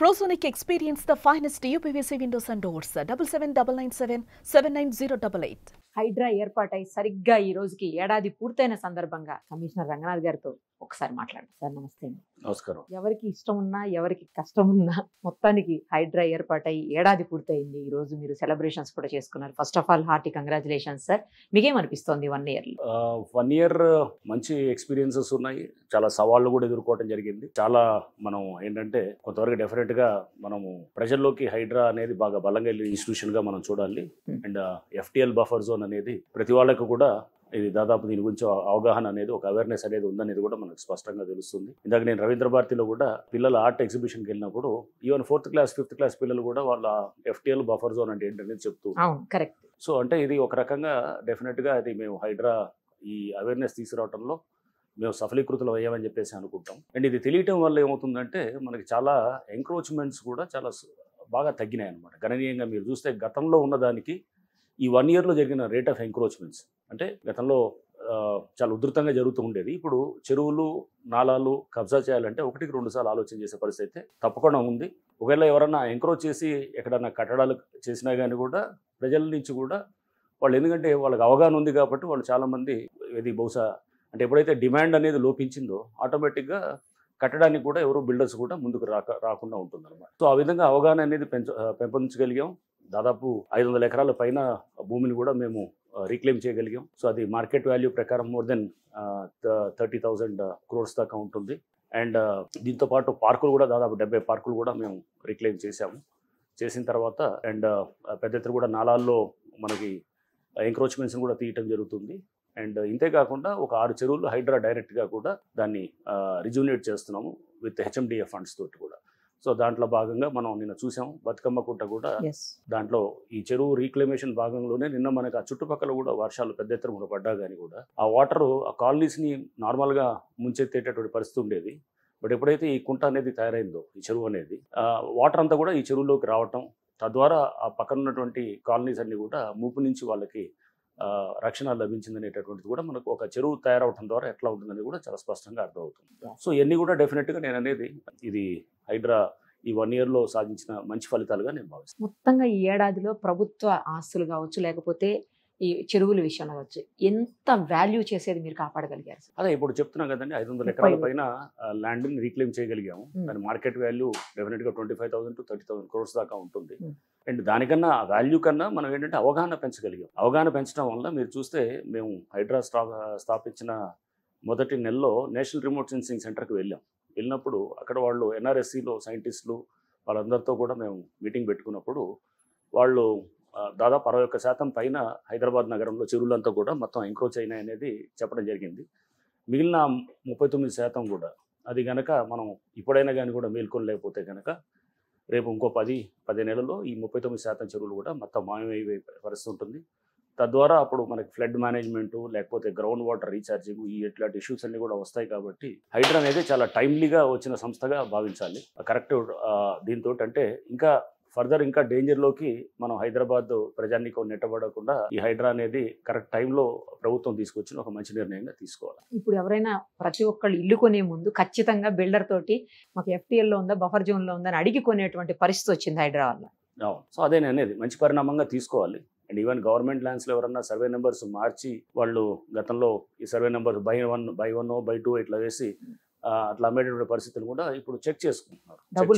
Prosonic experience the finest UPVC windows and doors. 77997 79088. Hydraa ఏర్పాటై సరిగ్గా ఈ రోజుకి ఏడాది పూర్తయిన సందర్భంగా కమిషనర్ రంగనాథ్ గారితో ఒకసారి మాట్లాడండి సార్. నమస్తే అండి. నమస్కారం. ఎవరికి ఇష్టం ఉన్నా ఎవరికి కష్టం ఉన్నా మొత్తానికి హైడ్రా ఏర్పాటై ఏడాది పూర్తయింది. ఈ రోజు మీరు సెలబ్రేషన్స్ కూడా చేసుకున్నారు. First of all hearty congratulations sir. మీకేమనిపిస్తోంది 1 year? 1 year మంచి ఎక్స్పీరియన్సెస్ ఉన్నాయి. చాలా సవాళ్ళు కూడా ఎదుర్కోవడం జరిగింది. చాలా మనం ఏంటంటే కొంతవరకు డెఫినెట్ గా మనము ప్రజల్లోకి హైడ్రా అనేది బాగా బలంగా వెళ్ళే ఇన్స్టిట్యూషన్ గా మనం చూడాలి. అండ్ FTL బఫర్ జోన్ అనేది ప్రతి వాళ్ళకు కూడా ఇది దాదాపు దీని గురించి అవగాహన అనేది ఒక అవేర్నెస్ అనేది ఉందనేది కూడా మనకు స్పష్టంగా తెలుస్తుంది. ఇందాక నేను రవీంద్ర భారతిలో కూడా పిల్లల ఆర్ట్ ఎగ్జిబిషన్కి వెళ్ళినప్పుడు even 4th class 5th class పిల్లలు కూడా వాళ్ళ FTL బఫర్ జోన్ అంటే ఏంటనేది చెప్తూ. కరెక్ట్. సో అంటే ఇది ఒక రకంగా డెఫినెట్గా అది మేము హైడ్రా ఈ అవేర్నెస్ తీసుకురావడంలో మేము సఫలీకృతులు అయ్యామని చెప్పేసి అనుకుంటాం. అండ్ ఇది తెలియటం వల్ల ఏమవుతుందంటే మనకి చాలా ఎంక్రోచ్మెంట్స్ కూడా చాలా బాగా తగ్గినాయి అన్నమాట. గణనీయంగా మీరు చూస్తే గతంలో ఉన్నదానికి ఈ 1 yearలో జరిగిన రేట్ ఆఫ్ ఎంక్రోచ్మెంట్స్ అంటే గతంలో చాలా ఉధృతంగా జరుగుతూ ఉండేది. ఇప్పుడు చెరువులు నాలాలు కబ్జా చేయాలంటే 1-2 సార్లు ఆలోచన చేసే పరిస్థితి అయితే తప్పకుండా ఉంది. ఒకవేళ ఎవరన్నా ఎంక్రోచ్ చేసి ఎక్కడన్నా కట్టడాలు చేసినా కానీ కూడా ప్రజల నుంచి కూడా వాళ్ళు, ఎందుకంటే వాళ్ళకి అవగాహన ఉంది కాబట్టి వాళ్ళు చాలామంది ఇది బహుశా అంటే ఎప్పుడైతే డిమాండ్ అనేది లోపించిందో ఆటోమేటిక్గా కట్టడానికి కూడా ఎవరు బిల్డర్స్ కూడా ముందుకు రాకుండా ఉంటుందన్నమాట. సో ఆ విధంగా అవగాహన అనేది పెంపొందించగలిగాం. దాదాపు 500 ఎకరాల పైన భూమిని కూడా మేము రీక్లెయిమ్ చేయగలిగాం. సో అది మార్కెట్ వాల్యూ ప్రకారం మోర్ దెన్ 30,000 crores దాకా ఉంటుంది. అండ్ దీంతో పాటు పార్కులు కూడా దాదాపు 70 పార్కులు కూడా మేము రీక్లెయిమ్ చేసాము. చేసిన తర్వాత అండ్ పెద్ద ఎత్తున కూడా నాలాల్లో మనకి ఎంక్రోచ్మెంట్స్ని కూడా తీయటం జరుగుతుంది. అండ్ ఇంతేకాకుండా ఒక 6 చెరువులు హైడ్రా డైరెక్ట్గా కూడా దాన్ని రిజ్యూనేట్ చేస్తున్నాము విత్ HMDA ఫండ్స్ తోటి కూడా. సో దాంట్లో భాగంగా మనం నిన్న చూసాం బతుకమ్మ కుంట కూడా. దాంట్లో ఈ చెరువు రీక్లమేషన్ భాగంలోనే నిన్న మనకు ఆ చుట్టుపక్కల కూడా వర్షాలు పెద్ద ఎత్తున కూడా పడ్డా కానీ కూడా ఆ వాటర్ ఆ కాలనీస్ని నార్మల్గా ముంచెత్తేటటువంటి పరిస్థితి ఉండేది. బట్ ఎప్పుడైతే ఈ కుంట అనేది తయారైందో ఈ చెరువు అనేది వాటర్ అంతా కూడా ఈ చెరువులోకి రావటం, తద్వారా ఆ పక్కన ఉన్నటువంటి కాలనీస్ అన్ని కూడా ముప్పు నుంచి వాళ్ళకి రక్షణ లభించిందనేటటువంటిది కూడా మనకు ఒక చెరువు తయారవడం ద్వారా ఎట్లా ఉంటుందని కూడా చాలా స్పష్టంగా అర్థమవుతుంది. సో ఇవన్నీ కూడా డెఫినెట్గా నేను అనేది ఇది హైడ్రా ఈ 1 yearలో సాధించిన మంచి ఫలితాలుగా నేను భావిస్తాను. మొత్తంగా ఈ ఏడాదిలో ప్రభుత్వ ఆస్తులు కావచ్చు లేకపోతే ఈ చెరువుల విషయంలో కావచ్చు ఎంత వాల్యూ చేసేది మీరు కాపాడగలిగారు? అదే ఇప్పుడు చెప్తున్నాం కదండి, 500 ఎకరాల పైన ల్యాండ్ని రీక్లెయిమ్ చేయగలిగాము. దాని మార్కెట్ వాల్యూ డెఫినెట్గా 25,000 to 30,000 crores దాకా ఉంటుంది. అండ్ దానికన్నా వాల్యూ కన్నా మనం ఏంటంటే అవగాహన పెంచగలిగాం. అవగాహన పెంచడం వల్ల మీరు చూస్తే మేము హైడ్రా స్థాపించిన మొదటి నెలలో నేషనల్ రిమోట్ సెన్సింగ్ సెంటర్కి వెళ్ళినప్పుడు అక్కడ వాళ్ళు NRSCలో సైంటిస్టులు వాళ్ళందరితో కూడా మేము మీటింగ్ పెట్టుకున్నప్పుడు వాళ్ళు దాదాపు 61% పైన హైదరాబాద్ నగరంలో చెరువులంతా కూడా మొత్తం ఎంక్రోచ్ అయినాయి అనేది చెప్పడం జరిగింది. మిగిలిన 39% కూడా అది కనుక మనం ఇప్పుడైనా కానీ కూడా మేల్కొని లేకపోతే కనుక రేపు ఇంకో 10 నెలల్లో ఈ 39% చెరువులు కూడా మొత్తం మాయమయ్యే పరిస్థితి ఉంటుంది. తద్వారా అప్పుడు మనకి ఫ్లడ్ మేనేజ్మెంటు లేకపోతే గ్రౌండ్ వాటర్ రీఛార్జింగ్ ఇట్లాంటి ఇష్యూస్ అన్నీ కూడా వస్తాయి. కాబట్టి హైడ్రా అనేది చాలా టైమ్లీగా వచ్చిన సంస్థగా భావించాలి. కరెక్ట్. దీంతో అంటే ఇంకా ఫర్దర్ ఇంకా డేంజర్లోకి మనం హైదరాబాద్ ప్రజానీకం నెట్టబడకుండా ఈ హైడ్రా అనేది కరెక్ట్ టైంలో ప్రభుత్వం తీసుకొచ్చిన ఒక మంచి నిర్ణయంగా తీసుకోవాలి. ఇప్పుడు ఎవరైనా ప్రతి ఒక్కళ్ళు ఇల్లు కొనే ముందు ఖచ్చితంగా బిల్డర్ తోటి మాకు FTLలో ఉందా బఫర్ జోన్లో ఉందా అని అడిగి కొనేటువంటి పరిస్థితి వచ్చింది హైడ్రా వల్ల. సో అదే అనేది మంచి పరిణామంగా తీసుకోవాలి. అండ్ ఈవెన్ గవర్నమెంట్ ల్యాండ్స్లో ఎవరన్నా సర్వే నెంబర్స్ మార్చి వాళ్ళు గతంలో ఈ సర్వే నెంబర్ బై 1 బై 2 ఇట్లా వేసి అట్లా అమ్మేటటువంటి పరిస్థితులు కూడా ఇప్పుడు చెక్ చేసుకుంటున్నారు. డబుల్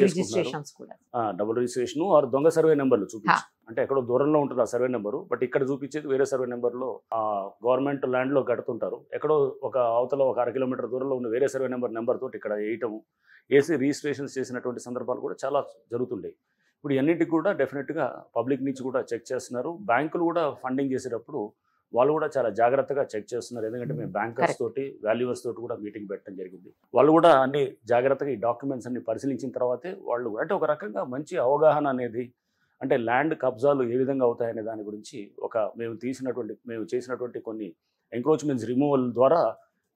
రిజిస్ట్రేషన్ ఆర్ దొంగ సర్వే నెంబర్లు చూపించి అంటే ఎక్కడో దూరంలో ఉంటుంది ఆ సర్వే నెంబరు, బట్ ఇక్కడ చూపించేది వేరే సర్వే నెంబర్లో గవర్నమెంట్ ల్యాండ్లో కడుతుంటారు. ఎక్కడో ఒక అవతల ఒక 1 kilometer దూరంలో ఉన్న వేరే సర్వే నెంబర్ తోటి ఇక్కడ వేసి రిజిస్ట్రేషన్స్ చేసినటువంటి సందర్భాలు కూడా చాలా జరుగుతుంటాయి. ఇప్పుడు అన్నిటికి కూడా డెఫినెట్గా పబ్లిక్ నుంచి కూడా చెక్ చేస్తున్నారు. బ్యాంకులు కూడా ఫండింగ్ చేసేటప్పుడు వాళ్ళు కూడా చాలా జాగ్రత్తగా చెక్ చేస్తున్నారు. ఎందుకంటే మేము బ్యాంకర్స్ తోటి వాల్యూవర్స్ తోటి కూడా మీటింగ్ పెట్టడం జరిగింది. వాళ్ళు కూడా అన్ని జాగ్రత్తగా ఈ డాక్యుమెంట్స్ అన్ని పరిశీలించిన తర్వాతే వాళ్ళు అంటే ఒక రకంగా మంచి అవగాహన అనేది అంటే ల్యాండ్ కబ్జాలు ఏ విధంగా అవుతాయనే దాని గురించి మేము చేసినటువంటి కొన్ని ఎంక్రోచ్మెంట్స్ రిమూవల్ ద్వారా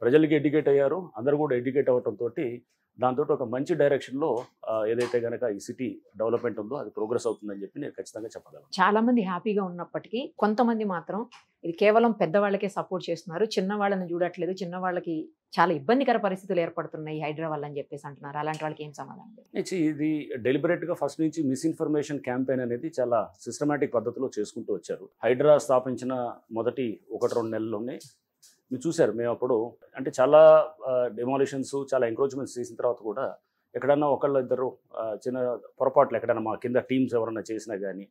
ప్రజలకి ఎడ్యుకేట్ అయ్యారు. అందరూ కూడా ఎడ్యుకేట్ అవ్వడంతో దాంతో ఒక మంచి డైరెక్షన్లో ఏదైతే కనుక ఈ సిటీ డెవలప్మెంట్ ఉందో అది ప్రోగ్రెస్ అవుతుందని చెప్పి నేను ఖచ్చితంగా చెప్పగలను. చాలా మంది హ్యాపీగా ఉన్నప్పటికీ కొంతమంది మాత్రం ఇది కేవలం పెద్దవాళ్ళకే సపోర్ట్ చేస్తున్నారు, చిన్నవాళ్ళని చూడట్లేదు, చిన్నవాళ్ళకి చాలా ఇబ్బందికర పరిస్థితులు ఏర్పడుతున్నాయి హైదరాబాద్ అని చెప్పేసి అంటున్నారు. అలాంటి వాళ్ళకి ఏం సమాధానం? ఇది డెలిబరేట్గా ఫస్ట్ నుంచి మిస్ఇన్ఫర్మేషన్ క్యాంపెయిన్ అనేది చాలా సిస్టమేటిక్ పద్ధతిలో చేసుకుంటూ వచ్చారు. హైడ్రా స్థాపించిన మొదటి 1-2 నెలల్లోనే మీరు చూశారు. మేము అప్పుడు అంటే చాలా డెమాలిషన్స్, చాలా ఎంక్రోచ్మెంట్స్ చేసిన తర్వాత కూడా ఎక్కడన్నా ఒకళ్ళిద్దరు చిన్న పొరపాట్లు ఎక్కడన్నా మా కింద టీమ్స్ ఎవరన్నా చేసినా కానీ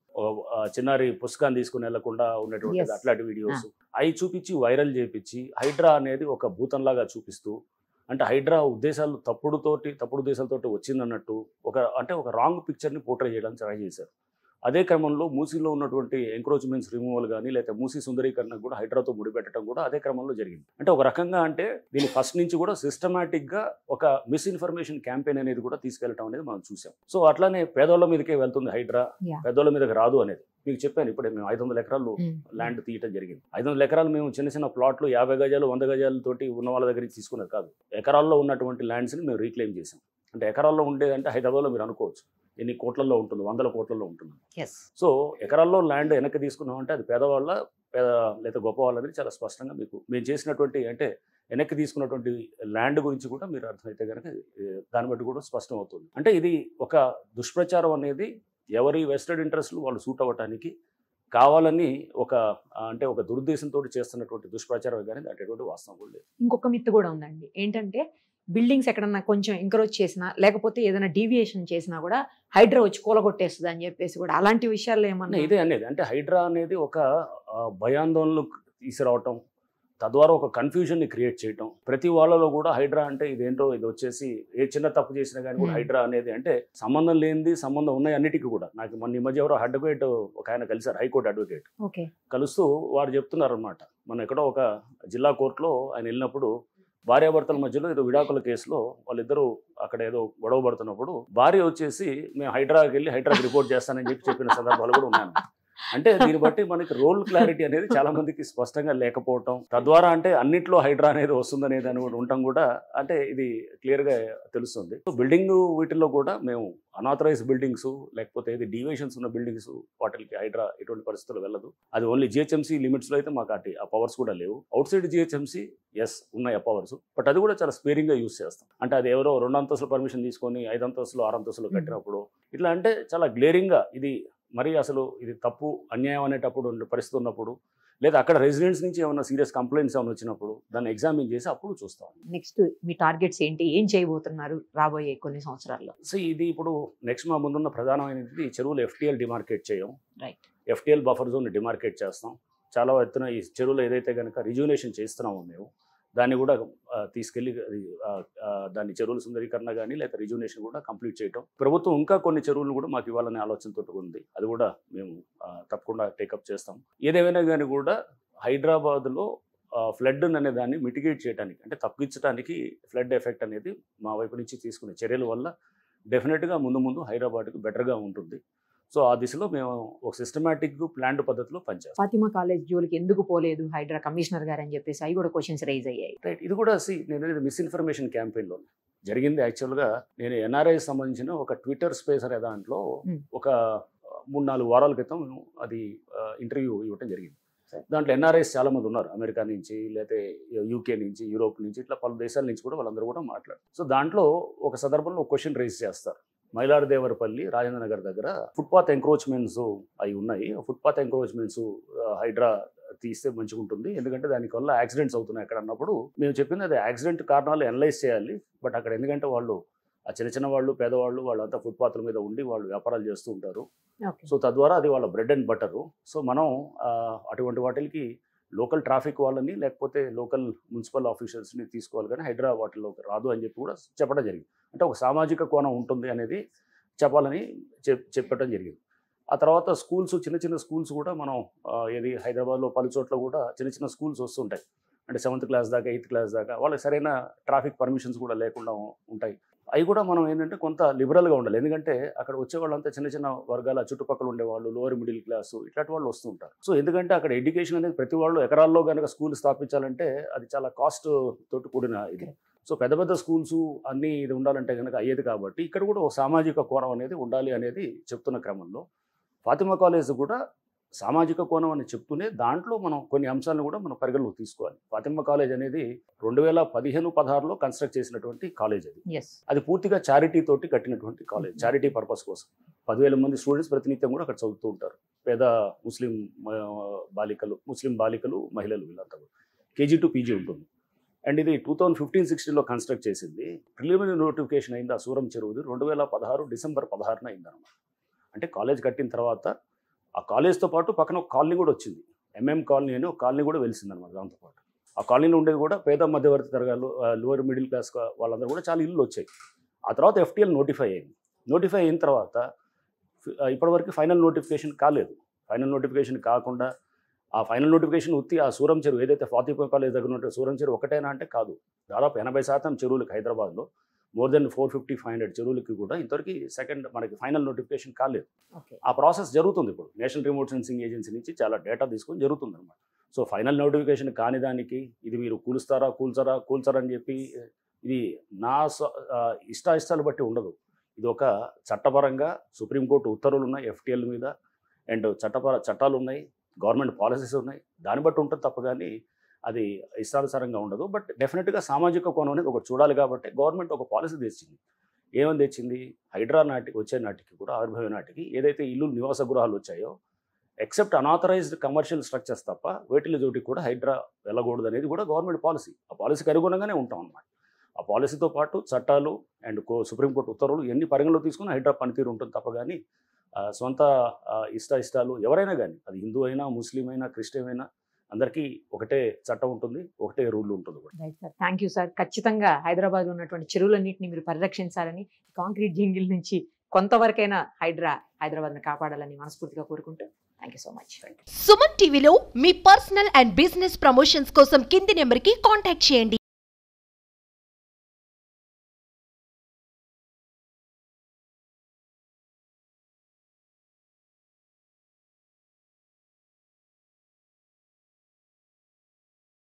చిన్నారి పుస్తకాన్ని తీసుకుని వెళ్లకుండా ఉన్నటువంటి అట్లాంటి వీడియోస్ అవి చూపించి వైరల్ చేయించి హైడ్రా అనేది ఒక భూతంలాగా చూపిస్తూ, అంటే హైడ్రా ఉద్దేశాలు తప్పుడు ఉద్దేశాలతోటి వచ్చిందన్నట్టు ఒక రాంగ్ పిక్చర్ని పోర్ట్రే చేయడానికి ట్రై చేశారు. అదే క్రమంలో మూసీలో ఉన్నటువంటి ఎంక్రోచ్మెంట్స్ రిమూవల్ కానీ లేకపోతే మూసీ సుందరీకరణ కూడా హైడ్రాతో ముడిపెట్టడం కూడా అదే క్రమంలో జరిగింది. అంటే ఒక రకంగా అంటే దీన్ని ఫస్ట్ నుంచి కూడా సిస్టమేటిక్గా ఒక మిస్ఇన్ఫర్మేషన్ క్యాంపెయిన్ అనేది కూడా తీసుకెళ్ళటం అనేది మనం చూసాం. సో అట్లానే పేదోళ్ళ మీదకే వెళ్తుంది హైడ్రా, పెద్దోళ్ళ మీదకి రాదు అనేది మీకు చెప్పాను. ఇప్పుడే మేము 500 ఎకరాలు ల్యాండ్ తీయటం జరిగింది. 500 ఎకరాలు మేము చిన్న చిన్న ప్లాట్లు 50 గజాలు 100 గజాలతోటి ఉన్న వాళ్ళ దగ్గర నుంచి తీసుకున్నది కాదు. ఎకరాల్లో ఉన్నటువంటి ల్యాండ్స్ని మేము రీక్లెయిమ్ చేసాం. అంటే ఎకరాల్లో ఉండేదంటే హైదరాబాద్లో మీరు అనుకోవచ్చు ఎన్ని కోట్లలో ఉంటుంది, 100 కోట్లలో ఉంటుంది. సో ఎకరాల్లో ల్యాండ్ వెనక్కి తీసుకున్నామంటే అది పేదవాళ్ళ లేదా గొప్ప వాళ్ళని చాలా స్పష్టంగా మీకు మేము చేసినటువంటి అంటే వెనక్కి తీసుకున్నటువంటి ల్యాండ్ గురించి కూడా మీరు అర్థమైతే కనుక దాన్ని బట్టి కూడా స్పష్టం అవుతుంది. అంటే ఇది ఒక దుష్ప్రచారం అనేది ఎవరి వెస్టెడ్ ఇంట్రెస్ట్లు వాళ్ళు సూట్ అవ్వటానికి కావాలని ఒక దురుద్దేశంతో చేస్తున్నటువంటి దుష్ప్రచారం కానీ అటువంటి వాస్తవం కూడా లేదు. ఇంకొక మిత్తు కూడా ఉందండి. ఏంటంటే బిల్డింగ్స్ ఎక్కడన్నా కొంచెం ఎంకరేజ్ చేసినా లేకపోతే ఏదైనా డీవియేషన్ చేసినా కూడా హైడ్రా వచ్చి కూలగొట్టేస్తుంది అని చెప్పేసి కూడా అలాంటి విషయాల్లో ఏమన్నా ఇదే అనేది అంటే హైడ్రా అనేది ఒక భయాందోళనలు తీసుకురావటం, తద్వారా ఒక కన్ఫ్యూజన్ని క్రియేట్ చేయటం. ప్రతి వాళ్ళలో కూడా హైడ్రా అంటే ఇదేంటో ఇది వచ్చేసి ఏ చిన్న తప్పు చేసినా కానీ కూడా హైడ్రా అనేది అంటే సంబంధం లేనిది సంబంధం ఉన్నాయి అన్నిటికీ కూడా. నాకు మొన్న ఈ మధ్య ఎవరో అడ్వకేట్ ఒక ఆయన కలిసారు, హైకోర్టు అడ్వకేట్ కలుస్తూ వారు చెప్తున్నారు అనమాట. మనం ఎక్కడో ఒక జిల్లా కోర్టులో ఆయన వెళ్ళినప్పుడు భార్యాభర్తల మధ్యలో ఏదో విడాకుల కేసులో వాళ్ళిద్దరూ అక్కడ ఏదో గొడవ పడుతున్నప్పుడు భార్య వచ్చేసి మేము హైడ్రాకి వెళ్ళి హైడ్రాకి రిపోర్ట్ చేస్తానని చెప్పిన సందర్భాలు కూడా ఉన్నాయి. అంటే దీన్ని బట్టి మనకి రోల్ క్లారిటీ అనేది చాలా మందికి స్పష్టంగా లేకపోవటం, తద్వారా అంటే అన్నిట్లో హైడ్రా అనేది వస్తుందనేది అని ఉండటం కూడా అంటే ఇది క్లియర్గా తెలుస్తుంది. సో బిల్డింగ్ వీటిల్లో కూడా మేము అనాథరైజ్ బిల్డింగ్స్ లేకపోతే ఇది డీవియేషన్స్ ఉన్న బిల్డింగ్స్ వాటికి హైడ్రా ఎటువంటి పరిస్థితులు వెళ్ళదు. అది ఓన్లీ జిహెచ్ఎంసీ లిమిట్స్లో అయితే మాకు ఆ పవర్స్ కూడా లేవు. అవుట్ సైడ్ జిహెచ్ఎంసీ ఉన్నాయి ఆ పవర్స్, బట్ అది కూడా చాలా స్పేరింగ్గా యూస్ చేస్తాం. అంటే అది ఎవరో 2 అంతస్తులు పర్మిషన్ తీసుకొని 5 అంతస్తులు 6 అంతస్తులు కట్టినప్పుడు ఇట్లా అంటే చాలా గ్లేరింగ్గా ఇది మరి అసలు ఇది తప్పు అన్యాయం అనేటప్పుడు పరిస్థితి ఉన్నప్పుడు లేదా అక్కడ రెసిడెంట్స్ నుంచి ఏమైనా సీరియస్ కంప్లైంట్స్ ఏమైనా వచ్చినప్పుడు దాన్ని ఎగ్జామిన్ చేసి అప్పుడు చూస్తాం. నెక్స్ట్ మీ టార్గెట్స్ ఏంటి, ఏం చేయబోతున్నారు రాబోయే కొన్ని సంవత్సరాల్లో? సో ఇది ఇప్పుడు నెక్స్ట్ మా ముందున్న ప్రధానమైనది చెరువులు ఎఫ్టీఎల్ డిమార్కేట్ చేయం. ఎఫ్టీఎల్ బఫర్ జోన్ డిమార్కేట్ చేస్తాం. చాలా ఎత్తున ఈ చెరువులు ఏదైతే కనుక రిజ్యూనేషన్ చేస్తున్నామో మేము దాన్ని కూడా తీసుకెళ్ళి దాన్ని చెరువుల సుందరీకరణ కానీ లేదా రిజ్యూనేషన్ కూడా కంప్లీట్ చేయటం. ప్రభుత్వం ఇంకా కొన్ని చెరువులను కూడా మాకు ఇవ్వాలనే ఆలోచనతో ఉంది. అది కూడా మేము తప్పకుండా టేకప్ చేస్తాం. ఏదేమైనా కానీ కూడా హైదరాబాద్లో ఫ్లడ్ అనే దాన్ని మిటిగేట్ చేయడానికి అంటే తగ్గించడానికి ఫ్లడ్ ఎఫెక్ట్ అనేది మా వైపు నుంచి తీసుకునే చర్యల వల్ల డెఫినెట్గా ముందు హైదరాబాద్కి బెటర్గా ఉంటుంది. సో ఆ దిశలో మేము ఒక సిస్టమేటిక్ ప్లాన్డ్ పద్ధతిలో పనిచేస్తాం. ఫాతిమా కాలేజ్ జోలికి ఎందుకు పోలేదు హైడ్రా కమిషనర్ గారు అని చెప్పేసి అవి కూడా క్వశ్చన్స్ రైజ్ అయ్యాయి. రైట్, ఇది కూడా నేను మిస్ఇన్ఫర్మేషన్ క్యాంపెయిన్లో జరిగింది. యాక్చువల్గా నేను ఎన్ఆర్ఐ సంబంధించిన ఒక ట్విట్టర్ స్పేస్ అనే దాంట్లో ఒక 3-4 వారాల క్రితం అది ఇంటర్వ్యూ ఇవ్వటం జరిగింది. దాంట్లో ఎన్ఆర్ఐస్ చాలా మంది ఉన్నారు, అమెరికా నుంచి లేకపోతే యూకే నుంచి యూరోప్ నుంచి ఇట్లా పలు దేశాల నుంచి కూడా వాళ్ళందరూ కూడా మాట్లాడారు. సో దాంట్లో ఒక సందర్భంలో ఒక క్వశ్చన్ రైజ్ చేస్తారు. మైలారదేవరపల్లి రాజేంద్ర నగర్ దగ్గర ఫుట్పాత్ ఎంక్రోచ్మెంట్స్ అవి ఉన్నాయి. ఫుట్పాత్ ఎంక్రోచ్మెంట్స్ హైడ్రా తీస్తే మంచిగా ఉంటుంది, ఎందుకంటే దానివల్ల యాక్సిడెంట్స్ అవుతున్నాయి అక్కడ అన్నప్పుడు మేము చెప్పింది అది యాక్సిడెంట్ కారణాలు అనలైజ్ చేయాలి. బట్ అక్కడ ఎందుకంటే వాళ్ళు ఆ చిన్న వాళ్ళు పేదవాళ్ళు వాళ్ళంతా ఫుట్పాత్ల మీద ఉండి వాళ్ళు వ్యాపారాలు చేస్తూ ఉంటారు. సో తద్వారా అది వాళ్ళ బ్రెడ్ అండ్ బటరు. సో మనం అటువంటి వాటికి లోకల్ ట్రాఫిక్ వాళ్ళని లేకపోతే లోకల్ మున్సిపల్ ఆఫీషియల్స్ని తీసుకోవాలి, కానీ హైడ్రా వాటిలోకి రాదు అని చెప్పి కూడా చెప్పడం జరిగింది. అంటే ఒక సామాజిక కోణం ఉంటుంది అనేది చెప్పాలని చెప్పడం జరిగింది. ఆ తర్వాత స్కూల్స్ చిన్న స్కూల్స్ కూడా మనం ఏది హైదరాబాద్లో పలు చోట్ల కూడా చిన్న స్కూల్స్ వస్తుంటాయి. అంటే 7th క్లాస్ దాకా 8th క్లాస్ దాకా వాళ్ళకి సరైన ట్రాఫిక్ పర్మిషన్స్ కూడా లేకుండా ఉంటాయి. అవి కూడా మనం ఏంటంటే కొంత లిబరల్గా ఉండాలి, ఎందుకంటే అక్కడ వచ్చే వాళ్ళంతా చిన్న వర్గాల చుట్టుపక్కల ఉండేవాళ్ళు, లోవర్ మిడిల్ క్లాసు ఇట్లాంటి వాళ్ళు వస్తూ ఉంటారు. సో ఎందుకంటే అక్కడ ఎడ్యుకేషన్ అనేది ప్రతి వాళ్ళు ఎకరాల్లో కనుక స్కూల్ స్థాపించాలంటే అది చాలా కాస్ట్ తోటి కూడిన ఇది. సో పెద్ద స్కూల్స్ అన్నీ ఇది ఉండాలంటే కనుక అయ్యేది కాబట్టి ఇక్కడ కూడా ఒక సామాజిక కోణం అనేది ఉండాలి అనేది చెప్తున్న క్రమంలో ఫాతిమా కాలేజ్ కూడా సామాజిక కోణం అని చెప్తూనే దాంట్లో మనం కొన్ని అంశాలను కూడా మనం పరిగణలోకి తీసుకోవాలి. ఫాతిమా కాలేజ్ అనేది 2015-16లో కన్స్ట్రక్ట్ చేసినటువంటి కాలేజ్ అది. ఎస్ అది పూర్తిగా చారిటీ తోటి కట్టినటువంటి కాలేజ్, చారిటీ పర్పస్ కోసం. 10,000 మంది స్టూడెంట్స్ ప్రతినిత్యం కూడా అక్కడ చదువుతూ ఉంటారు. పేద ముస్లిం బాలికలు, మహిళలు వీళ్ళంతా కూడా. కేజీ టు పీజీ ఉంటుంది. అండ్ ఇది 2015-16లో కన్స్ట్రక్ట్ చేసింది. ప్రిలిమినరీ నోటిఫికేషన్ అయింది ఆ సూరం చెరువుది 2016 డిసెంబర్ 16న అయిందనమాట. అంటే కాలేజ్ కట్టిన తర్వాత ఆ కాలేజ్తో పాటు పక్కన ఒక కాలనీ కూడా వచ్చింది. ఎంఎం కాలనీ అని ఒక కాలనీ కూడా వెలిసిందనమాట. దాంతోపాటు ఆ కాలనీలో ఉండేది కూడా పేద మధ్యవర్తి తరగతులు, లోవర్ మిడిల్ క్లాస్ వాళ్ళందరూ కూడా చాలా ఇల్లు వచ్చాయి. ఆ తర్వాత FTL నోటిఫై అయింది. నోటిఫై అయిన తర్వాత ఇప్పటివరకు ఫైనల్ నోటిఫికేషన్ కాలేదు. ఫైనల్ నోటిఫికేషన్ కాకుండా ఆ ఫైనల్ నోటిఫికేషన్ ఉత్తి ఆ సూరం చెరువు ఏదైతే ఫాతిమా కాలేజ్ దగ్గర ఉంటే సూరం చెరువు ఒకటేనా అంటే కాదు. దాదాపు 80% చెరువులకి హైదరాబాద్లో మోర్ దెన్ 450-500 చెరువులకి కూడా ఇంతవరకు మనకి ఫైనల్ నోటిఫికేషన్ కాలేదు. ఆ ప్రాసెస్ జరుగుతుంది. ఇప్పుడు నేషనల్ రిమోట్ సెన్సింగ్ ఏజెన్సీ నుంచి చాలా డేటా తీసుకొని జరుగుతుంది అనమాట. సో ఫైనల్ నోటిఫికేషన్ కాని దానికి ఇది మీరు కూల్చరా అని చెప్పి ఇది నా ఇష్టాలు బట్టి ఉండదు. ఇది ఒక చట్టపరంగా సుప్రీంకోర్టు ఉత్తర్వులు ఉన్నాయి FTL మీద, అండ్ చట్టాలు ఉన్నాయి, గవర్నమెంట్ పాలసీస్ ఉన్నాయి. దాన్ని బట్టి ఉంటుంది తప్ప కానీ అది ఇష్టానుసారంగా ఉండదు. బట్ డెఫినెట్గా సామాజిక కోణం అనేది ఒకటి చూడాలి. కాబట్టి గవర్నమెంట్ ఒక పాలసీ తెచ్చింది. ఏమని తెచ్చింది? హైడ్రా వచ్చే నాటికి కూడా ఆవిర్భావ నాటికి ఏదైతే ఇల్లు నివాస గృహాలు వచ్చాయో ఎక్సెప్ట్ అనాథరైజ్డ్ కమర్షియల్ స్ట్రక్చర్స్ తప్ప వేటిల జోటికి కూడా హైడ్రా వెళ్ళకూడదు అనేది కూడా గవర్నమెంట్ పాలసీ. ఆ పాలసీకి అనుగుణంగానే ఉంటాం అన్నమాట. ఆ పాలసీతో పాటు చట్టాలు అండ్ సుప్రీంకోర్టు ఉత్తర్వులు ఎన్ని పరిగణలో తీసుకుని హైడ్రా పనితీరు ఉంటుంది తప్ప కానీ సొంత ఇష్టాలు ఎవరైనా కానీ, అది హిందూ అయినా, ముస్లిం అయినా, క్రిస్టియన్ అయినా, అందరికీ ఒకటే చట్టం ఉంటుంది, ఒకటే రూల్ ఉంటుంది కూడా. Right sir, thank you sir. ఖచ్చితంగా హైదరాబాద్లో ఉన్నటువంటి చెరువులన్నింటినీ మీరు పరిరక్షించాలని, కాంక్రీట్ జంగిల్ నుంచి కొంతవరకైనా హైదరాబాద్ని కాపాడాలని మనస్ఫూర్తిగా కోరుకుంటూ thank you so much. Suman టీవీలో మీ పర్సనల్ అండ్ బిజినెస్ ప్రమోషన్స్ కోసం కింది నెంబర్కి కాంటాక్ట్ చేయండి.